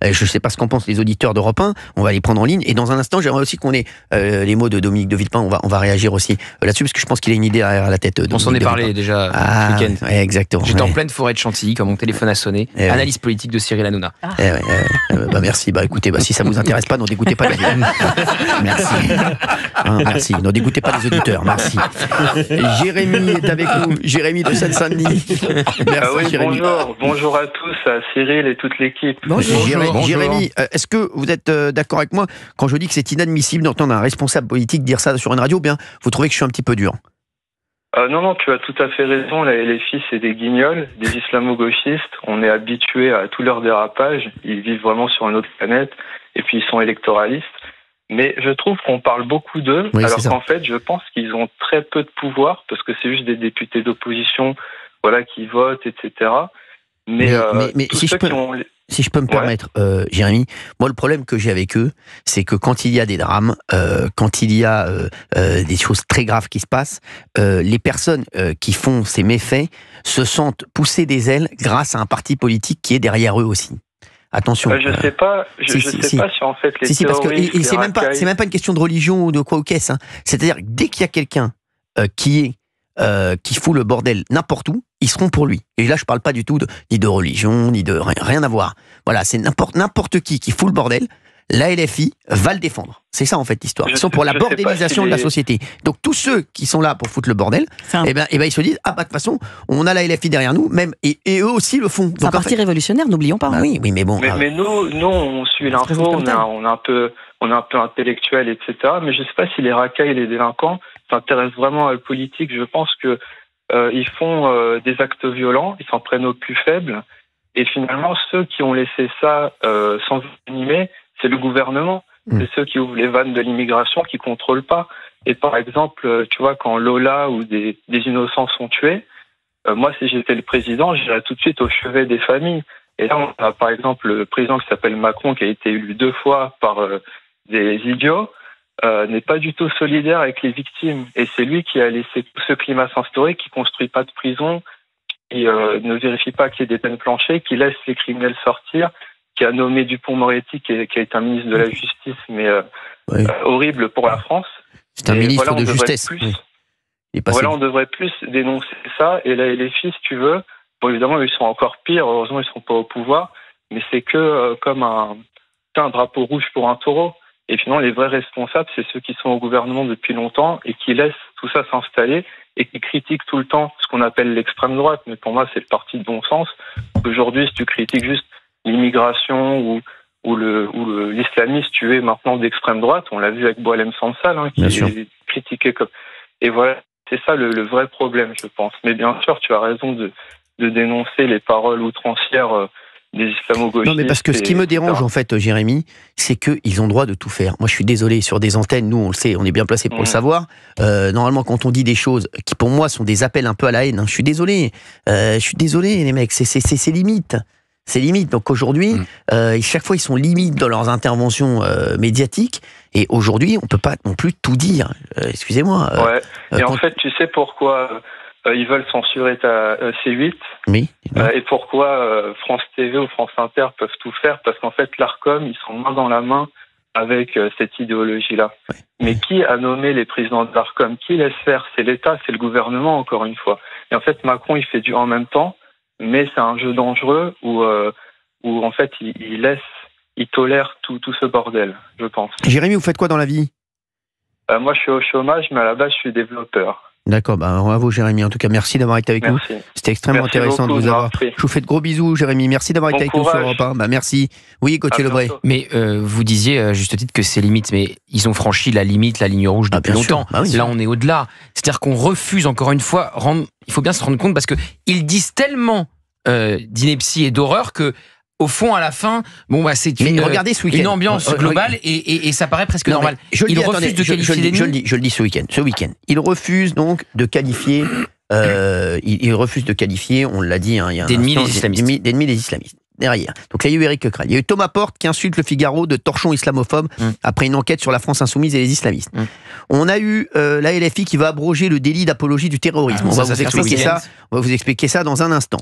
Je ne sais pas ce qu'en pensent les auditeurs d'Europe 1. On va les prendre en ligne. Et dans un instant, j'aimerais aussi qu'on ait les mots de Dominique de Villepin. On va réagir aussi là-dessus, parce que je pense qu'il a une idée derrière la tête. On s'en est parlé déjà ce week-end. Ouais, exactement. J'étais en pleine forêt de Chantilly quand mon téléphone a sonné. Analyse politique de Cyril Hanouna. Merci. Écoutez, si ça vous intéresse pas, n'en dégoûtez pas les Merci. Merci. N'en dégoûtez pas les auditeurs. Merci. Jérémy est avec nous. Jérémy de Seine-Saint-Denis. Merci, Jérémy. Bonjour à tous, à Cyril et toute l'équipe. Bonjour. Jérémy, est-ce que vous êtes d'accord avec moi quand je dis que c'est inadmissible d'entendre un responsable politique dire ça sur une radio? Bien, vous trouvez que je suis un petit peu dur? Non, tu as tout à fait raison. La LFI, c'est des guignols, des islamo-gauchistes. On est habitué à tous leurs dérapages. Ils vivent vraiment sur une autre planète. Et puis, ils sont électoralistes. Mais je trouve qu'on parle beaucoup d'eux, alors qu'en fait, je pense qu'ils ont très peu de pouvoir, parce que c'est juste des députés d'opposition, qui votent, etc. Mais si je peux me permettre, Jérémy, moi le problème que j'ai avec eux, c'est que quand il y a des drames, quand il y a des choses très graves qui se passent, les personnes qui font ces méfaits se sentent pousser des ailes grâce à un parti politique qui est derrière eux aussi. Attention. Je sais pas si en fait les parce que c'est même pas une question de religion ou de quoi ou qu'est-ce. C'est-à-dire que dès qu'il y a quelqu'un qui fout le bordel n'importe où, ils seront pour lui. Et là, je parle pas du tout ni de religion, ni de rien à voir. Voilà, c'est n'importe qui fout le bordel. La LFI va le défendre. C'est ça en fait l'histoire. Ils sont pour la bordélisation de la société. Donc tous ceux qui sont là pour foutre le bordel, ils se disent de toute façon, on a la LFI derrière nous, même et eux aussi le font. C'est un parti révolutionnaire, n'oublions pas. Oui, mais bon. Mais nous, on suit l'info, on est un peu intellectuel, etc. Mais je sais pas si les racailles et les délinquants s'intéressent vraiment à la politique. Je pense que ils font des actes violents, ils s'en prennent aux plus faibles, et finalement ceux qui ont laissé ça sans animer, c'est le gouvernement. C'est ceux qui ouvrent les vannes de l'immigration qui contrôlent pas. Et par exemple, tu vois, quand Lola ou des innocents sont tués, moi, si j'étais le président, j'irais tout de suite au chevet des familles. Et là, on a par exemple le président qui s'appelle Macron, qui a été élu 2 fois par des idiots, n'est pas du tout solidaire avec les victimes. Et c'est lui qui a laissé tout ce climat s'instaurer, qui construit pas de prison, qui ne vérifie pas qu'il y ait des peines planchées, qui laisse les criminels sortir, qui a nommé Dupond-Moretti, qui a été un ministre de la Justice, mais horrible pour la France. C'est un ministre de Justesse. On devrait plus dénoncer ça. Et là, les filles, si tu veux, bon, évidemment, ils sont encore pires. Heureusement, ils ne sont pas au pouvoir. Mais c'est que comme un drapeau rouge pour un taureau. Et finalement, les vrais responsables, c'est ceux qui sont au gouvernement depuis longtemps et qui laissent tout ça s'installer et qui critiquent tout le temps ce qu'on appelle l'extrême droite. Mais pour moi, c'est le parti de bon sens. Aujourd'hui, si tu critiques juste l'immigration ou l'islamisme, tu es maintenant d'extrême droite. On l'a vu avec Boualem Sansal, qui est critiqué comme... Et voilà, c'est ça le vrai problème, je pense. Mais bien sûr, tu as raison de dénoncer les paroles outrancières des islamo-gauchistes. Non, mais parce que ce qui me dérange, en fait, Jérémy, c'est qu'ils ont le droit de tout faire. Moi, je suis désolé, sur des antennes, nous, on le sait, on est bien placé pour le savoir. Normalement, quand on dit des choses qui, pour moi, sont des appels un peu à la haine, je suis désolé. Les mecs, c'est limite. C'est limite. Donc aujourd'hui, chaque fois, ils sont limites dans leurs interventions médiatiques. Et aujourd'hui, on ne peut pas non plus tout dire. Excusez-moi. Et en fait, tu sais pourquoi ils veulent censurer ta C8 et pourquoi France TV ou France Inter peuvent tout faire? Parce qu'en fait, l'Arcom, ils sont main dans la main avec cette idéologie-là. Mais qui a nommé les présidents de l'Arcom? Qui laisse faire? C'est l'État, c'est le gouvernement, encore une fois. Et en fait, Macron, il fait du en même temps. Mais c'est un jeu dangereux où en fait, il tolère tout ce bordel, je pense. Jérémy, vous faites quoi dans la vie? Moi, je suis au chômage, mais à la base, je suis développeur. D'accord, bravo Jérémy. En tout cas, merci d'avoir été avec nous. C'était extrêmement intéressant de vous avoir. Je vous fais de gros bisous, Jérémy. Merci d'avoir été avec nous sur Europe 1. Merci. Oui, Gauthier Lebray. Mais vous disiez, à juste titre, que c'est limite, mais ils ont franchi la limite, la ligne rouge depuis longtemps. Là, on est au-delà. C'est-à-dire qu'on refuse, encore une fois, il faut bien se rendre compte, parce qu'ils disent tellement d'ineptie et d'horreur que, au fond, à la fin, c'est une ambiance globale et ça paraît presque normal. Ils refusent de qualifier d'ennemis. Je le dis ce week-end. Ils refusent donc de qualifier. Ils refusent de qualifier, on l'a dit, il y a d'ennemis les islamistes. D'ennemis les islamistes. derrière. Donc là, il y a eu Éric Coquerel. Il y a eu Thomas Porte qui insulte le Figaro de torchon islamophobe après une enquête sur la France insoumise et les islamistes. On a eu la LFI qui va abroger le délit d'apologie du terrorisme. On va vous expliquer ça dans un instant.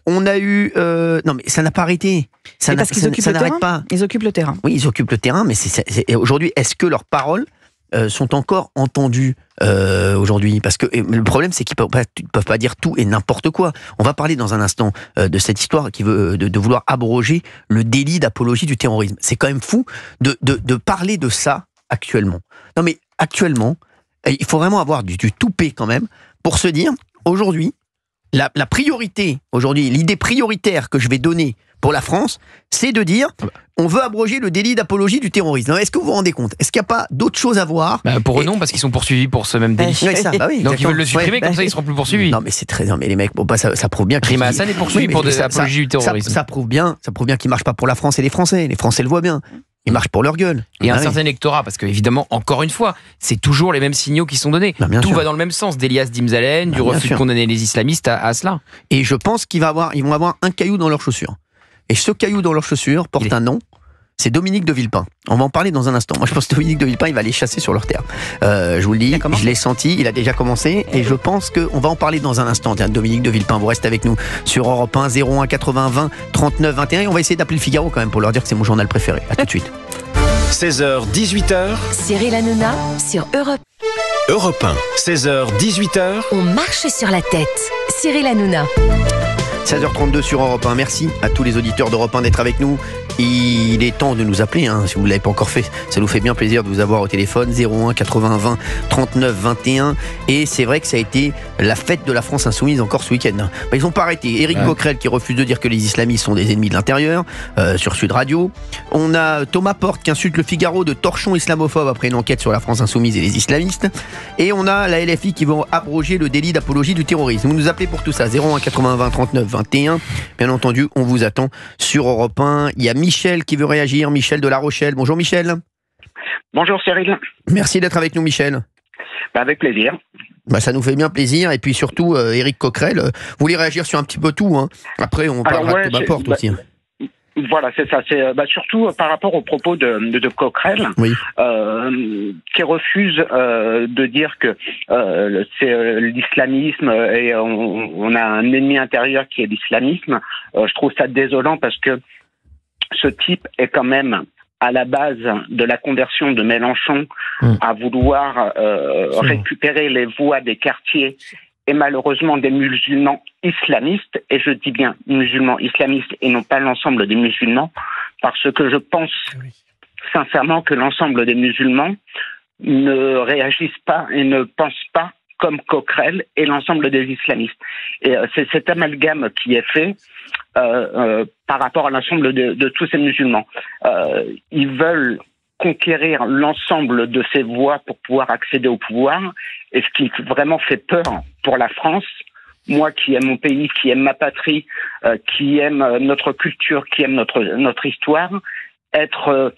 On a eu... non, mais ça n'a pas arrêté. Ça n'arrête pas. Ils occupent le terrain. Oui, ils occupent le terrain, mais aujourd'hui, est-ce que leurs paroles sont encore entendues aujourd'hui? Parce que le problème, c'est qu'ils ne peuvent pas dire tout et n'importe quoi. On va parler dans un instant de cette histoire qui veut de vouloir abroger le délit d'apologie du terrorisme. C'est quand même fou de parler de ça actuellement. Non mais actuellement, il faut vraiment avoir du toupet quand même pour se dire, aujourd'hui, la priorité, aujourd'hui, l'idée prioritaire que je vais donner pour la France, c'est de dire on veut abroger le délit d'apologie du terrorisme. Est-ce que vous vous rendez compte? Est-ce qu'il n'y a pas d'autre chose à voir? Pour eux non, parce qu'ils sont poursuivis pour ce même délit. Donc ils veulent le supprimer, comme ça ils seront plus poursuivis. Non mais c'est très... Non mais les mecs, ça prouve bien que... Rima Hassan est poursuivi pour l'apologie du terrorisme. Ça prouve bien qu'il ne marche pas pour la France et les Français. Les Français le voient bien. Ils marchent pour leur gueule. Et un certain électorat, parce que évidemment, encore une fois, c'est toujours les mêmes signaux qui sont donnés. Tout va dans le même sens, d'Elias Dimzalen, du refus de condamner les islamistes à cela. Et je pense qu'ils vont avoir un caillou dans leur chaussure. Et ce caillou dans leur chaussure porte un nom, c'est Dominique de Villepin. On va en parler dans un instant. Moi je pense que Dominique de Villepin, il va les chasser sur leur terre. Je vous le dis, je l'ai senti, il a déjà commencé, et je pense qu'on va en parler dans un instant. Tiens, Dominique de Villepin, vous restez avec nous sur Europe 1, 01 80 20 39 21, et on va essayer d'appeler le Figaro quand même pour leur dire que c'est mon journal préféré. À tout de suite. 16h, 18h. Cyril Hanouna sur Europe. Europe 1, 16h, 18h. On marche sur la tête. Cyril Hanouna. 16h32 sur Europe 1. Merci à tous les auditeurs d'Europe 1 d'être avec nous. Il est temps de nous appeler, si vous ne l'avez pas encore fait. Ça nous fait bien plaisir de vous avoir au téléphone. 01 80 20 39 21. Et c'est vrai que ça a été la fête de la France insoumise encore ce week-end. Ils n'ont pas arrêté. Éric Coquerel qui refuse de dire que les islamistes sont des ennemis de l'intérieur, sur Sud Radio. On a Thomas Porte qui insulte le Figaro de torchon islamophobe après une enquête sur la France insoumise et les islamistes. Et on a la LFI qui va abroger le délit d'apologie du terrorisme. Vous nous appelez pour tout ça. 01 80 20 39 21. Bien entendu, on vous attend sur Europe 1. Il y a Michel qui veut réagir. Michel de La Rochelle. Bonjour Michel. Bonjour Cyril. Merci d'être avec nous Michel. Avec plaisir. Ça nous fait bien plaisir. Et puis surtout, Éric Coquerel, vous voulez réagir sur un petit peu tout. Après, on parlera de Thomas Porte aussi. Voilà, c'est ça. C'est surtout par rapport aux propos de Coquerel, qui refuse de dire que c'est l'islamisme et on a un ennemi intérieur qui est l'islamisme. Je trouve ça désolant parce que ce type est quand même à la base de la conversion de Mélenchon à vouloir récupérer les voix des quartiers et malheureusement des musulmans islamistes, et je dis bien musulmans islamistes et non pas l'ensemble des musulmans, parce que je pense sincèrement que l'ensemble des musulmans ne réagissent pas et ne pensent pas comme Coquerel et l'ensemble des islamistes. Et c'est cet amalgame qui est fait par rapport à l'ensemble de tous ces musulmans. Ils veulent conquérir l'ensemble de ces voix pour pouvoir accéder au pouvoir. Et ce qui vraiment fait peur pour la France, moi qui aime mon pays, qui aime ma patrie, qui aime notre culture, qui aime notre histoire, être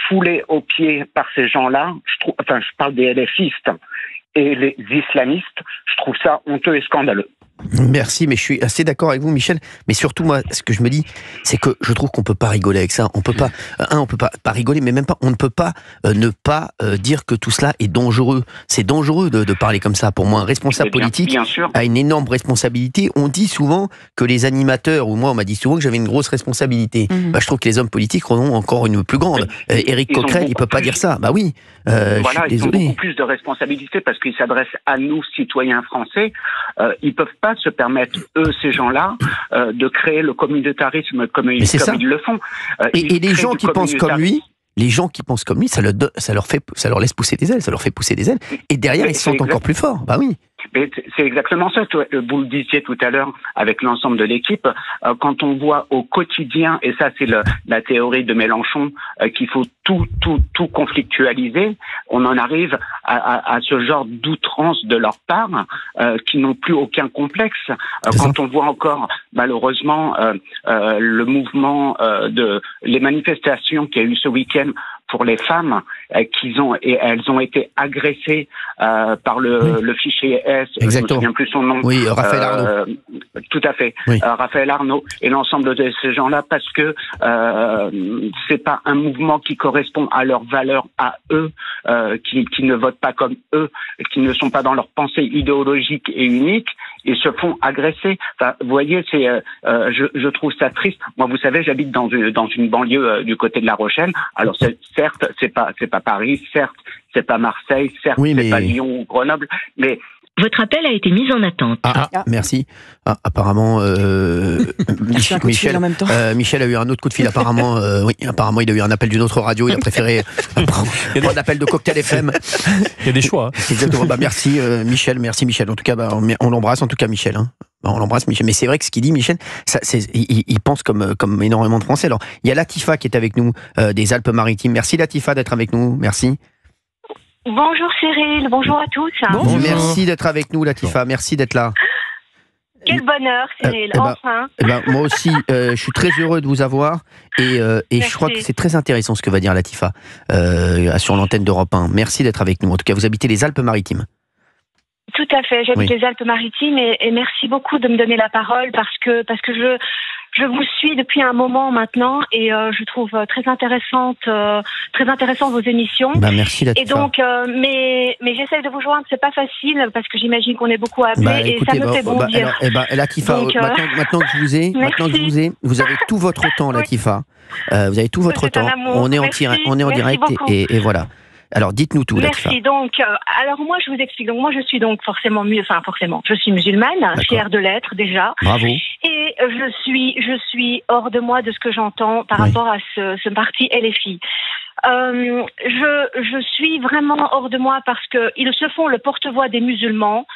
foulé aux pieds par ces gens-là, je parle des LFistes et les islamistes, je trouve ça honteux et scandaleux. Merci, mais je suis assez d'accord avec vous, Michel. Mais surtout, moi, ce que je me dis, c'est que je trouve qu'on peut pas rigoler avec ça. On peut pas, on peut pas rigoler, mais même pas, on ne peut pas ne pas dire que tout cela est dangereux. C'est dangereux de parler comme ça. Pour moi, un responsable politique a une énorme responsabilité. On dit souvent que les animateurs, ou moi, on m'a dit souvent que j'avais une grosse responsabilité. Je trouve que les hommes politiques en ont encore une plus grande. Éric Coquerel, il peut pas dire ça. Bah oui. Voilà, ils ont beaucoup plus de responsabilités parce qu'ils s'adressent à nous, citoyens français. Ils peuvent pas se permettre, eux, ces gens-là, de créer le communautarisme comme ils le font. Et les gens qui pensent comme lui, ça leur laisse pousser des ailes, ça leur fait pousser des ailes. Et derrière, ils se sentent encore plus forts. Bah oui. C'est exactement ça. Vous le disiez tout à l'heure avec l'ensemble de l'équipe. Quand on voit au quotidien, et ça c'est la théorie de Mélenchon, qu'il faut tout conflictualiser, on en arrive à ce genre d'outrance de leur part, qui n'ont plus aucun complexe. Quand on voit encore malheureusement le mouvement de les manifestations qu'il y a eu ce week-end pour les femmes elles ont été agressées par le fichier S. Exactement. Je ne me souviens plus son nom. Oui, Raphaël Arnaud. Tout à fait. Oui. Raphaël Arnaud et l'ensemble de ces gens-là, parce que c'est pas un mouvement qui correspond à leurs valeurs à eux, qui ne votent pas comme eux, qui ne sont pas dans leur pensée idéologique et unique. Ils se font agresser. Enfin, vous voyez, je trouve ça triste. Moi, vous savez, j'habite dans une banlieue du côté de La Rochelle. Alors, certes, c'est pas Paris, certes, c'est pas Marseille, certes, c'est pas Lyon ou Grenoble, mais votre appel a été mis en attente. Merci. Apparemment, Michel a eu un autre coup de fil. Apparemment, apparemment, il a eu un appel d'une autre radio. Il a préféré prendre un appel de Cocktail FM. Il y a des choix. Exactement. Merci Michel. Merci Michel. En tout cas, on l'embrasse. En tout cas, Michel. On l'embrasse, Michel. Mais c'est vrai que ce qu'il dit, Michel, il pense comme énormément de Français. Alors, il y a Latifa qui est avec nous des Alpes-Maritimes. Merci Latifa d'être avec nous. Merci. Bonjour Cyril, bonjour à tous. Bonjour. Merci d'être avec nous, Latifa. Merci d'être là. Quel bonheur, Cyril, enfin. Moi aussi, je suis très heureux de vous avoir et je crois que c'est très intéressant ce que va dire Latifa sur l'antenne d'Europe 1. Merci d'être avec nous. En tout cas, vous habitez les Alpes-Maritimes. Tout à fait, j'habite les Alpes-Maritimes et merci beaucoup de me donner la parole parce que je vous suis depuis un moment maintenant et je trouve très intéressant vos émissions. Merci Latifa. Et donc, mais j'essaie de vous joindre, c'est pas facile parce que j'imagine qu'on est beaucoup appelés et ça me fait bondir. Latifa, maintenant que je vous ai, vous avez tout votre temps, Latifa. Vous avez tout votre temps. On est en direct et voilà. Alors, dites-nous tout, Latifa. Merci. Donc, alors moi, je vous explique. Donc, moi, je suis donc forcément, je suis musulmane, fière de l'être déjà. Bravo. Et je suis hors de moi de ce que j'entends par rapport à ce parti LFI. Je suis vraiment hors de moi parce que ils se font le porte-voix des musulmans.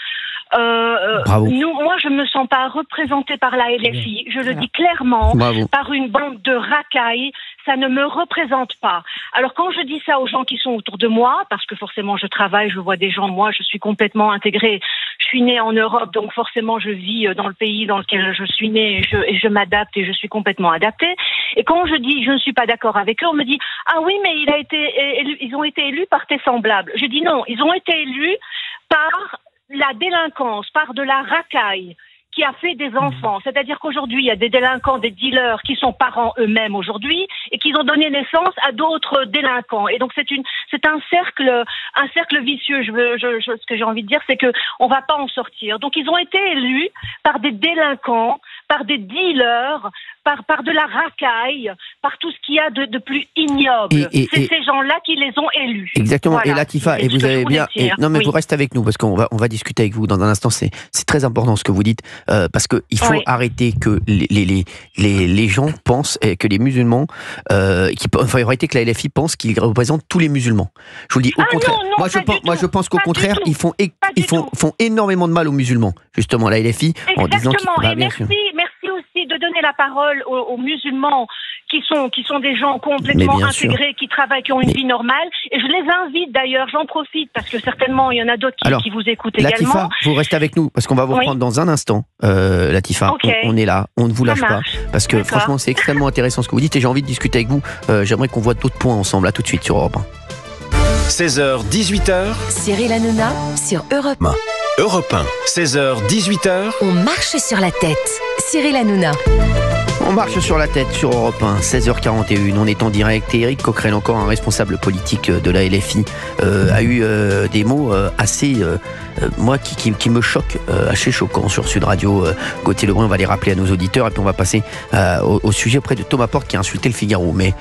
Moi, je me sens pas représentée par la LFI. Je le dis clairement, par une bande de racailles. Ça ne me représente pas. Alors quand je dis ça aux gens qui sont autour de moi, parce que forcément je travaille, je vois des gens, moi je suis complètement intégrée, je suis née en Europe, donc forcément je vis dans le pays dans lequel je suis née et je m'adapte et je suis complètement adaptée. Et quand je dis je ne suis pas d'accord avec eux, on me dit ah oui mais ils ont été élus par tes semblables. Je dis non, ils ont été élus par la délinquance, par de la racaille qui a fait des enfants. C'est-à-dire qu'aujourd'hui, il y a des délinquants, des dealers qui sont parents eux-mêmes aujourd'hui et qui ont donné naissance à d'autres délinquants. Et donc, c'est un cercle vicieux. Ce que j'ai envie de dire, c'est que on va pas en sortir. Donc, ils ont été élus par des délinquants, par des dealers, par de la racaille, par tout ce qu'il y a de plus ignoble. C'est ces gens-là qui les ont élus. Exactement. Voilà. Et Latifa, et vous avez bien... vous restez avec nous, parce qu'on va discuter avec vous dans un instant. C'est très important ce que vous dites, parce qu'il faut arrêter que les gens pensent, que les musulmans... il faut arrêter que la LFI pense qu'ils représentent tous les musulmans. Je vous le dis, au contraire. Moi, je pense qu'au contraire, ils font énormément de mal aux musulmans, justement, la LFI, en disant qu'ils... Merci aussi de donner la parole aux musulmans qui sont des gens complètement intégrés, qui travaillent, qui ont une vie normale. Et je les invite d'ailleurs, j'en profite, parce que certainement il y en a d'autres qui vous écoutent également. Latifa, vous restez avec nous, parce qu'on va vous reprendre dans un instant, Latifa. On est là, on ne vous lâche pas, parce que franchement c'est extrêmement intéressant ce que vous dites et j'ai envie de discuter avec vous. J'aimerais qu'on voit d'autres points ensemble, là tout de suite sur Europe 1. 16h, 18h. Cyril Hanouna sur Europe 1. Europe 1, 16h, 18h. On marche sur la tête. Cyril Hanouna. On marche sur la tête sur Europe 1, 16h41, on est en direct et Éric Coquerel, encore un responsable politique de la LFI, a eu des mots assez, moi, qui me choquent, assez choquants sur Sud Radio. Gauthier Lebrun, on va les rappeler à nos auditeurs et puis on va passer au sujet auprès de Thomas Porte qui a insulté le Figaro. Mais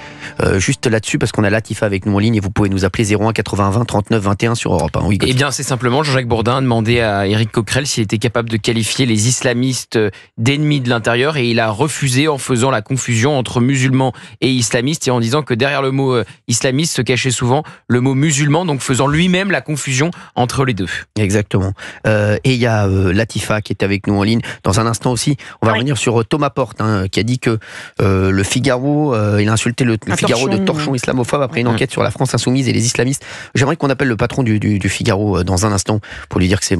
juste là-dessus, parce qu'on a Latifa avec nous en ligne et vous pouvez nous appeler 01 80 20 39 21 sur Europe 1. Oui, eh bien, c'est simplement Jean-Jacques Bourdin a demandé à Éric Coquerel s'il était capable de qualifier les islamistes d'ennemis de l'intérieur et il a refusé en faisant la confusion entre musulmans et islamistes et en disant que derrière le mot islamiste se cachait souvent le mot musulman, donc faisant lui-même la confusion entre les deux. Exactement. Et il y a Latifa qui est avec nous en ligne. Dans un instant aussi, on va revenir sur Thomas Porte qui a dit que le Figaro, il a insulté le Figaro de torchon islamophobe après une enquête sur la France insoumise et les islamistes. J'aimerais qu'on appelle le patron du Figaro dans un instant pour lui dire que c'est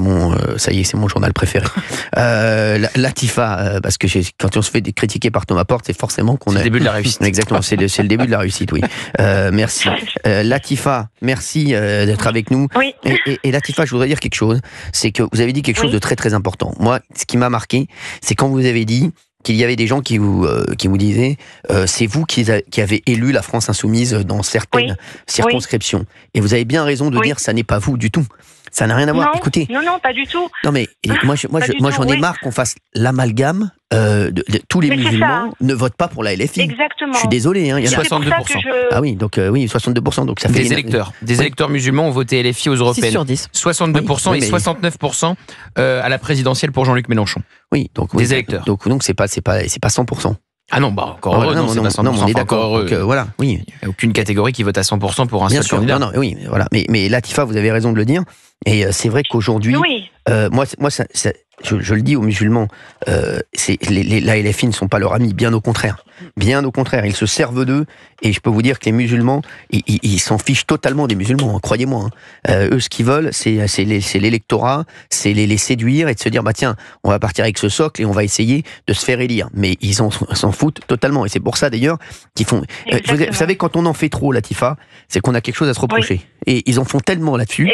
ça y est, c'est mon journal préféré. Latifa, parce que quand on se fait critiquer par ma porte, c'est forcément qu'on C'est le début de la réussite. Exactement, c'est le début de la réussite, oui. Merci. Latifa, merci d'être avec nous. Oui. Et Latifa, je voudrais dire quelque chose, c'est que vous avez dit quelque chose de très très important. Moi, ce qui m'a marqué, c'est quand vous avez dit qu'il y avait des gens qui vous disaient c'est vous qui avez élu la France insoumise dans certaines circonscriptions. Et vous avez bien raison de dire ça n'est pas vous du tout. Ça n'a rien à voir. Écoutez. Non, pas du tout. Non, mais moi j'en ai marre qu'on fasse l'amalgame de tous les musulmans ne votent pas pour la LFI. Exactement. Je suis désolé. Il y en a 62%. Ah oui, donc 62%. Donc ça fait des électeurs musulmans ont voté LFI aux européennes. 6 sur 10. 62% et 69% à la présidentielle pour Jean-Luc Mélenchon. Oui, donc des électeurs. Donc c'est pas 100%. Ah non, encore heureux, c'est pas 100%. Non, on est d'accord. Voilà, oui. Il n'y a aucune catégorie qui vote à 100% pour un seul candidat. Non, oui, voilà. Mais Latifa, vous avez raison de le dire. Et c'est vrai qu'aujourd'hui, moi, je le dis aux musulmans, la LFI ne sont pas leurs amis, bien au contraire. Bien au contraire, ils se servent d'eux, et je peux vous dire que les musulmans, ils s'en fichent totalement des musulmans, hein, croyez-moi. Eux, ce qu'ils veulent, c'est l'électorat, c'est les séduire et de se dire, bah tiens, on va partir avec ce socle et on va essayer de se faire élire. Mais ils s'en foutent totalement, et c'est pour ça d'ailleurs qu'ils font... vous savez, quand on en fait trop, Latifa, c'est qu'on a quelque chose à se reprocher. Et ils en font tellement là-dessus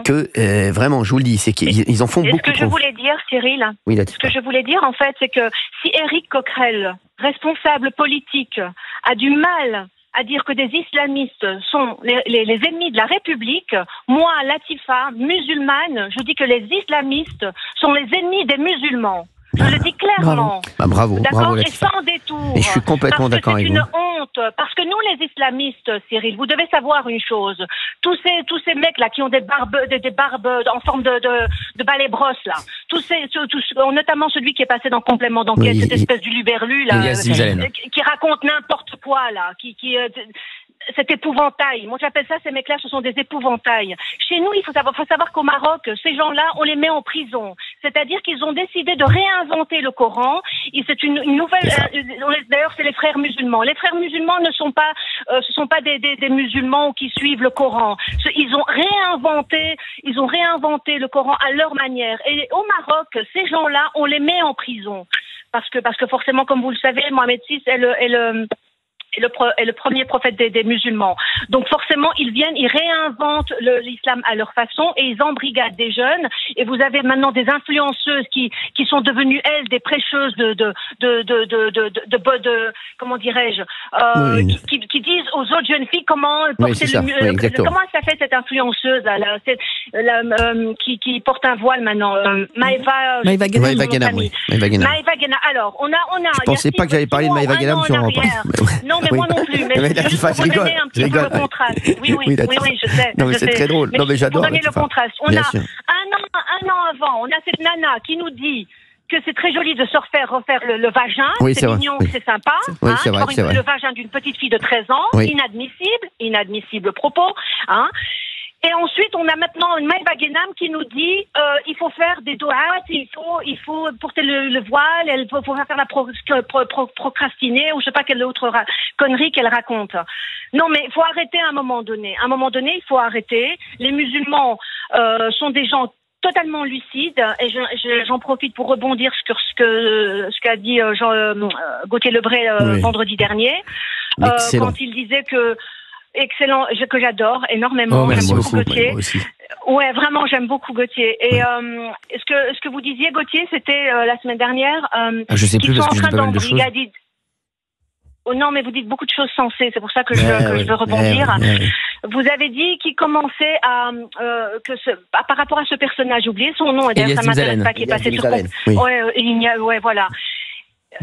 que, vraiment, je vous le dis, c'est qu'ils en font beaucoup trop. Ce que je voulais dire, Cyril, ce que je voulais dire, en fait, c'est que si Éric Coquerel, responsable politique, a du mal à dire que des islamistes sont les ennemis de la République, moi, Latifa, musulmane, je dis que les islamistes sont les ennemis des musulmans. Je le dis clairement. Bravo. D'accord, et Latifa. sans détour. Et je suis complètement d'accord avec vous. C'est une honte, parce que nous, les islamistes, Cyril, vous devez savoir une chose. Tous ces mecs-là qui ont des barbes en forme de balai brosse, là. Notamment celui qui est passé dans Complément d'enquête, cette espèce d'uluberlu, là. Qui raconte n'importe quoi, là. Cet épouvantail. Moi, j'appelle ça, ces mecs-là, ce sont des épouvantails. Chez nous, il faut savoir qu'au Maroc, ces gens-là, on les met en prison. C'est-à-dire qu'ils ont décidé de réinventer le Coran. Et c'est une nouvelle, d'ailleurs, c'est les frères musulmans. Les frères musulmans ne sont pas, ce sont pas des musulmans qui suivent le Coran. Ils ont réinventé le Coran à leur manière. Et au Maroc, ces gens-là, on les met en prison. Parce que forcément, comme vous le savez, Mohamed VI est le premier prophète des musulmans. Donc forcément, ils réinventent l'islam à leur façon et ils embrigadent des jeunes. Et vous avez maintenant des influenceuses qui sont devenues, elles, des prêcheuses comment dirais-je, qui disent aux autres jeunes filles comment porter comment ça fait cette influenceuse là, qui porte un voile maintenant, Maëva Guénam. Alors, on a. Je pensais pas que j'allais parler de Maëva Guénam sur Europe 1. Non, mais moi non plus. Mais juste pour vous donner un petit peu le contraste. Oui, je sais. Non, mais c'est très drôle. Non, mais j'adore. Pour donner le contraste. On a un an avant, on a cette nana qui nous dit que c'est très joli de se refaire le vagin. Oui, c'est mignon, c'est sympa. Oui, c'est vrai. Le vagin d'une petite fille de 13 ans. Inadmissible propos. Et ensuite, on a maintenant une Maëva Guénam qui nous dit il faut faire des doigts, il faut porter le voile, il faut faire la procrastiner ou je sais pas quelle autre connerie qu'elle raconte. Non, mais il faut arrêter à un moment donné. À un moment donné, il faut arrêter. Les musulmans sont des gens totalement lucides et j'en profite pour rebondir sur ce qu'a dit Gauthier Lebray vendredi dernier quand il disait que excellent, que j'adore énormément. J'aime beaucoup Gauthier. Ouais, vraiment, j'aime beaucoup Gauthier. Et ce que vous disiez, Gauthier, c'était la semaine dernière. Je sais plus parce que je dis pas mal de choses. Oh non, mais vous dites beaucoup de choses sensées. C'est pour ça que je veux rebondir. Vous avez dit qu'il commençait par rapport à ce personnage, j'ai oublié son nom. D'ailleurs, ça m'intéresse pas, qui est passé sur. Voilà.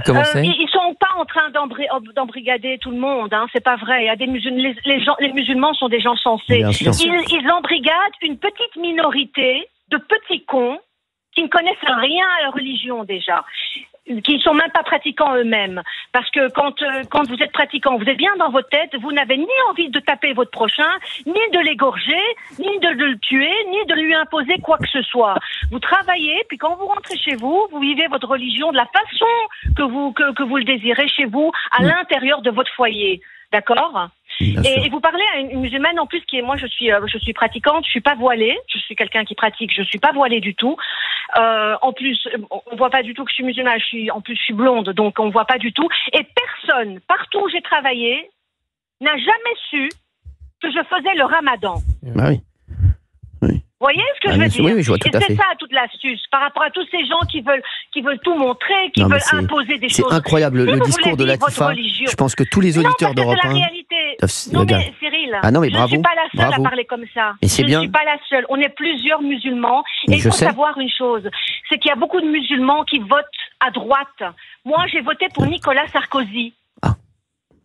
Ils sont pas en train d'embrigader tout le monde, c'est pas vrai. Il y a des les musulmans sont des gens sensés. Ils embrigadent une petite minorité de petits cons qui ne connaissent rien à la religion déjà, qui ne sont même pas pratiquants eux-mêmes. Parce que quand vous êtes pratiquant, vous êtes bien dans votre tête, vous n'avez ni envie de taper votre prochain, ni de l'égorger, ni de le tuer, ni de lui imposer quoi que ce soit. Vous travaillez, puis quand vous rentrez chez vous, vous vivez votre religion de la façon que vous le désirez chez vous, à l'intérieur de votre foyer. D'accord. Et vous parlez à une musulmane en plus qui est, moi je suis pratiquante, je suis pas voilée, je suis quelqu'un qui pratique, je suis pas voilée du tout. En plus, on voit pas du tout que je suis musulmane, je suis blonde, donc on voit pas du tout. Et personne, partout où j'ai travaillé, n'a jamais su que je faisais le ramadan. Ah oui. Vous voyez ce que je veux dire? Oui, je vois tout à fait. Et c'est ça toute l'astuce, par rapport à tous ces gens qui veulent tout montrer, qui veulent imposer des choses. C'est incroyable, le discours de Latifa. Je pense que tous les auditeurs d'Europe 1... Non mais Cyril, je ne suis pas la seule à parler comme ça. Et je ne suis pas la seule. On est plusieurs musulmans. Et il faut savoir une chose, c'est qu'il y a beaucoup de musulmans qui votent à droite. Moi, j'ai voté pour Nicolas Sarkozy.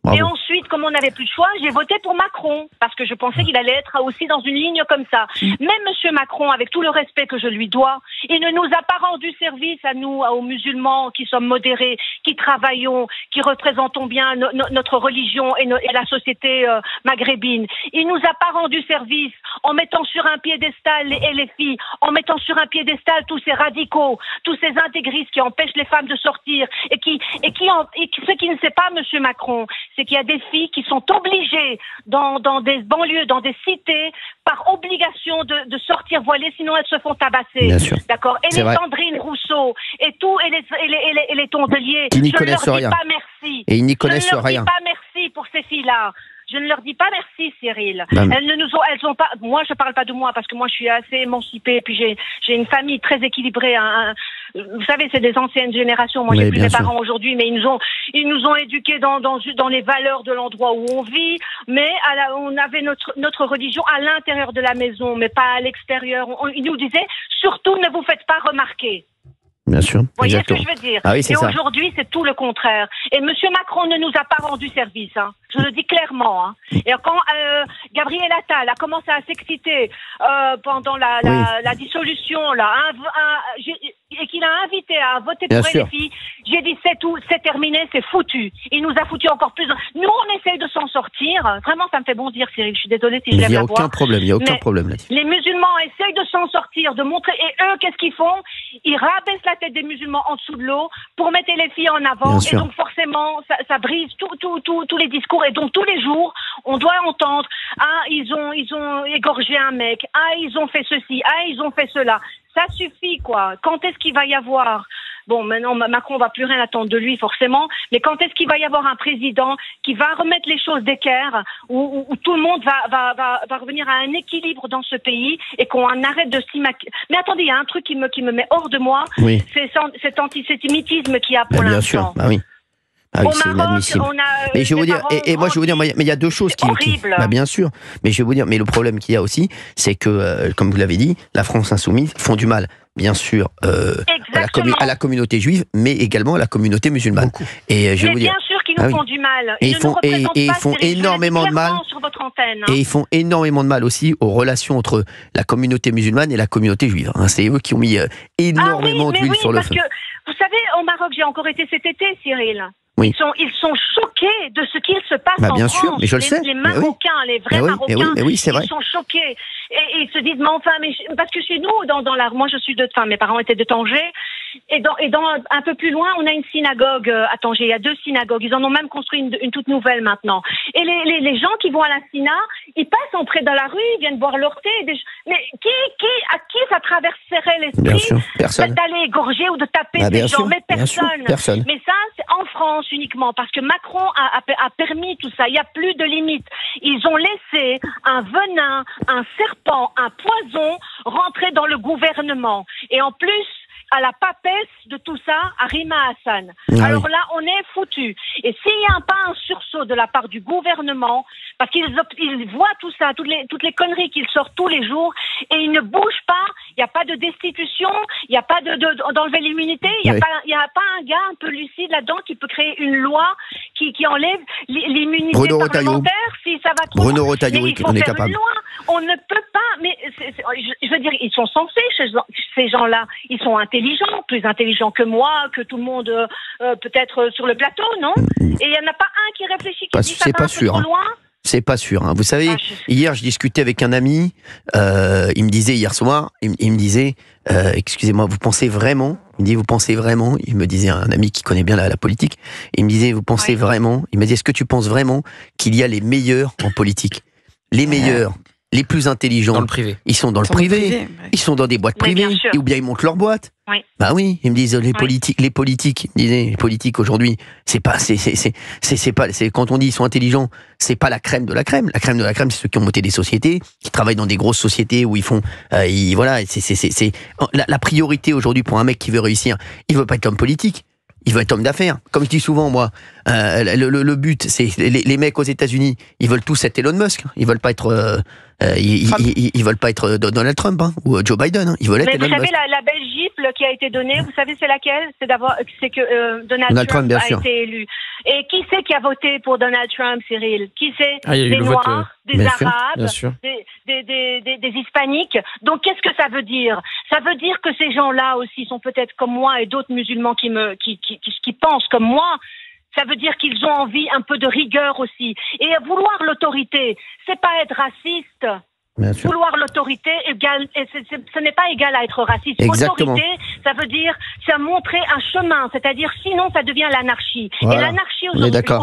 Bravo. Et ensuite, comme on n'avait plus de choix, j'ai voté pour Macron, parce que je pensais qu'il allait être aussi dans une ligne comme ça. Même Monsieur Macron, avec tout le respect que je lui dois, il ne nous a pas rendu service à nous, aux musulmans qui sommes modérés, qui travaillons, qui représentons bien notre religion et la société maghrébine. Il nous a pas rendu service en mettant sur un piédestal les filles, en mettant sur un piédestal tous ces radicaux, tous ces intégristes qui empêchent les femmes de sortir et ce qui ne sait pas Monsieur Macron, c'est qu'il y a des filles qui sont obligées dans des banlieues, dans des cités, par obligation de sortir voilées, sinon elles se font tabasser. Bien sûr. D'accord. Et les Sandrine Rousseau et les Tondeliers, je ne leur dis pas merci. Et ils n'y connaissent rien. Je ne leur dis pas merci pour ces filles-là. Je ne leur dis pas merci, Cyril. Elles ont pas. Moi, je parle pas de moi parce que moi, je suis assez émancipée. Puis j'ai une famille très équilibrée. Vous savez, c'est des anciennes générations. Moi, j'ai plus mes parents aujourd'hui, mais ils nous ont éduqués dans les valeurs de l'endroit où on vit. Mais on avait notre religion à l'intérieur de la maison, mais pas à l'extérieur. Ils nous disaient surtout ne vous faites pas remarquer. Bien sûr. Vous voyez ce que je veux dire? Ah oui, et aujourd'hui, c'est tout le contraire. Et M. Macron ne nous a pas rendu service. Hein. Je le dis clairement. Hein. Et quand Gabriel Attal a commencé à s'exciter pendant la dissolution, là, et qu'il a invité à voter pour les filles, j'ai dit c'est tout, c'est terminé, c'est foutu. Il nous a foutu encore plus. Nous, on essaye de s'en sortir. Vraiment, ça me fait bondir, Cyril. Je suis désolée si je lève la voix. Il n'y a aucun problème là. Les musulmans essayent de s'en sortir, de montrer. Et eux, qu'est-ce qu'ils font? Ils rabaissent la tête des musulmans en dessous de l'eau pour mettre les filles en avant. Et donc, forcément, ça brise tous les discours. Et donc, tous les jours, on doit entendre ils ont égorgé un mec. Ils ont fait ceci. Ils ont fait cela. Ça suffit, quoi. Quand est-ce qu'il va y avoir... Bon, maintenant, Macron va plus rien attendre de lui, forcément. Mais quand est-ce qu'il va y avoir un président qui va remettre les choses d'équerre, où tout le monde va revenir à un équilibre dans ce pays et qu'on arrête de s'immaquiller. Mais attendez, il y a un truc qui me met hors de moi. Oui. C'est cet antisémitisme qu'il y a pour l'instant. Bien sûr, oui. Ah oui, c'est inadmissible. Mais je vais vous dire, mais il y a deux choses qui bien sûr. Mais je vais vous dire, mais le problème qu'il y a aussi, c'est que, comme vous l'avez dit, la France insoumise font du mal, bien sûr, à la communauté juive, mais également à la communauté musulmane. Beaucoup. Et je vais vous dire, bien sûr qu'ils nous font du mal. Ils font énormément de mal. Sur votre antenne, Et ils font énormément de mal aussi aux relations entre la communauté musulmane et la communauté juive. C'est eux qui ont mis énormément d'huile sur le feu. Que, vous savez, au Maroc, j'ai encore été cet été, Cyril. Oui. Ils sont choqués de ce qu'il se passe en bien France. Sûr, mais je le sais. Les Marocains, les vrais Marocains, c'est vrai. Ils sont choqués. Et ils se disent, mais enfin, parce que chez nous, moi je suis mes parents étaient de Tanger, et dans un peu plus loin, on a une synagogue à Tanger. Il y a 2 synagogues. Ils en ont même construit une toute nouvelle maintenant. Et les gens qui vont à la syna, ils passent en près dans la rue, ils viennent boire leur thé. Mais à qui ça traverserait l'esprit d'aller égorger ou de taper ces gens? Mais personne. Mais ça, c'est en France uniquement, parce que Macron a permis tout ça. Il n'y a plus de limites. Ils ont laissé un venin, un serpent, un poison rentrer dans le gouvernement. Et en plus, à la papesse de tout ça, à Rima Hassan. Alors là, on est foutu. Et s'il n'y a pas un sursaut de la part du gouvernement, parce qu'ils voient tout ça, toutes les conneries qu'ils sortent tous les jours, et ils ne bougent pas, il n'y a pas de destitution, il n'y a pas d'enlever l'immunité, il n'y a pas un gars un peu lucide là-dedans qui peut créer une loi qui enlève l'immunité parlementaire si ça va trop Bruno Retailleau, on est capable. On ne peut pas, mais je veux dire, ils sont censés, ces gens-là, ils sont intelligents, plus intelligents que moi, que tout le monde peut-être sur le plateau, non? Et il n'y en a pas un qui réfléchit, qui dit ça va un peu trop loin. C'est pas sûr. Vous savez, hier, je discutais avec un ami, il me disait hier soir, il me disait, excusez-moi, vous pensez vraiment Il me dit, vous pensez vraiment, il me disait un ami qui connaît bien la politique, il me disait, vous pensez vraiment, il m'a dit, est-ce que tu penses vraiment qu'il y a les meilleurs en politique? Les meilleurs, les plus intelligents. Dans le privé. Ils sont dans le privé. Ils sont dans des boîtes privées. Ou bien ils montent leur boîte. Oui. Bah oui, ils me disent les politiques aujourd'hui, c'est pas quand on dit ils sont intelligents, c'est pas la crème de la crème. La crème de la crème, c'est ceux qui ont monté des sociétés, qui travaillent dans des grosses sociétés où ils font voilà, c'est la priorité aujourd'hui pour un mec qui veut réussir, il veut pas être homme politique. Il veut être homme d'affaires. Comme je dis souvent, moi, le but, c'est les mecs aux États-Unis, ils veulent tous être Elon Musk. Ils veulent pas être, ils veulent pas être Donald Trump ou Joe Biden. Hein. Ils veulent être Elon Musk. Vous savez la belle gifle qui a été donnée. Vous savez c'est laquelle? C'est que Donald Trump a été élu. Et qui c'est qui a voté pour Donald Trump, Cyril? Qui c'est? Des Noirs, des Arabes, des Hispaniques. Donc qu'est-ce que ça veut dire? Ça veut dire que ces gens-là aussi sont peut-être comme moi et d'autres musulmans qui pensent comme moi. Ça veut dire qu'ils ont envie un peu de rigueur aussi. Et vouloir l'autorité, c'est pas être raciste. Vouloir l'autorité, ce n'est pas égal à être raciste. Exactement. Autorité, ça veut dire, ça montrer un chemin, c'est-à-dire sinon ça devient l'anarchie. Voilà. Et l'anarchie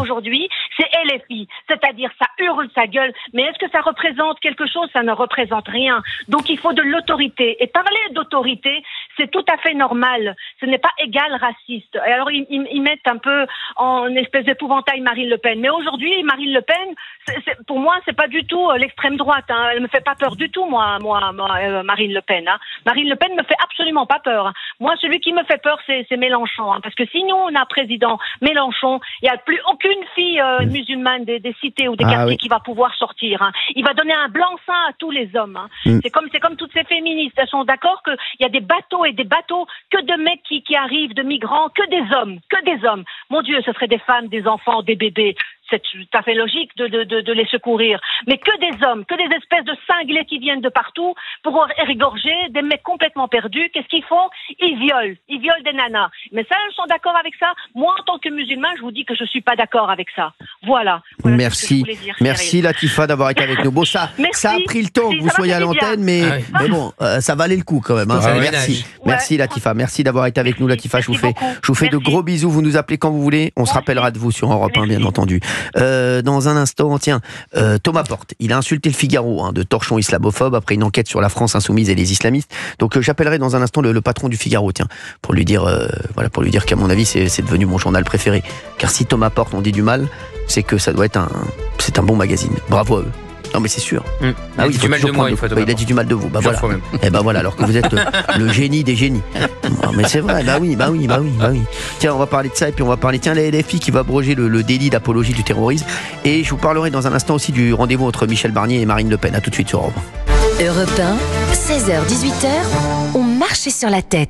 aujourd'hui, c'est LFI, c'est-à-dire ça hurle sa gueule, mais est-ce que ça représente quelque chose? Ça ne représente rien. Donc il faut de l'autorité. Et parler d'autorité, c'est tout à fait normal. Ce n'est pas égal raciste. Et alors ils mettent un peu en espèce d'épouvantail Marine Le Pen. Mais aujourd'hui, Marine Le Pen, pour moi, c'est pas du tout l'extrême droite. Hein. Elle me fait pas peur du tout, moi, Marine Le Pen. Hein. Marine Le Pen me fait absolument pas peur. Hein. Moi, celui qui me fait peur, c'est Mélenchon. Hein, parce que si nous, on a président Mélenchon, il n'y a plus aucune fille musulmane des cités ou des quartiers qui va pouvoir sortir. Hein. Il va donner un blanc-seing à tous les hommes. Hein. C'est comme toutes ces féministes. Elles sont d'accord qu'il y a des bateaux et des bateaux, que de mecs qui arrivent, de migrants, que des hommes. Mon Dieu, ce seraient des femmes, des enfants, des bébés. C'est tout à fait logique de les secourir. Mais que des hommes, que des espèces de cinglés qui viennent de partout pour égorger des mecs complètement perdus. Qu'est-ce qu'ils font? Ils violent des nanas. Mais ça, elles sont d'accord avec ça? Moi, en tant que musulman, je vous dis que je suis pas d'accord avec ça. Voilà merci. Merci Latifa d'avoir été avec nous. Bon, ça a pris le temps que vous soyez à l'antenne, mais bon, ça valait le coup quand même. Hein. Merci Latifa. Merci d'avoir été avec nous, Latifa. Je vous fais de gros bisous. Vous nous appelez quand vous voulez. On se rappellera de vous sur Europe 1, bien entendu. Dans un instant, tiens, Thomas Porte, il a insulté le Figaro de torchon islamophobe après une enquête sur la France insoumise et les islamistes. Donc j'appellerai dans un instant le patron du Figaro, tiens, pour lui dire qu'à mon avis c'est devenu mon journal préféré. Car si Thomas Porte on dit du mal, c'est que ça doit être c'est un bon magazine. Bravo à eux. Non mais c'est sûr. Il a dit du mal de moi une fois. Il a dit du mal de vous. Bah voilà. Et bah voilà, alors que vous êtes le génie des génies. Non, mais c'est vrai. Bah oui. Tiens, on va parler de ça et puis on va parler la LFI qui va abroger le délit d'apologie du terrorisme. Et je vous parlerai dans un instant aussi du rendez-vous entre Michel Barnier et Marine Le Pen. À tout de suite sur Europe 1. Europe 1, 16h-18h, on marche sur la tête.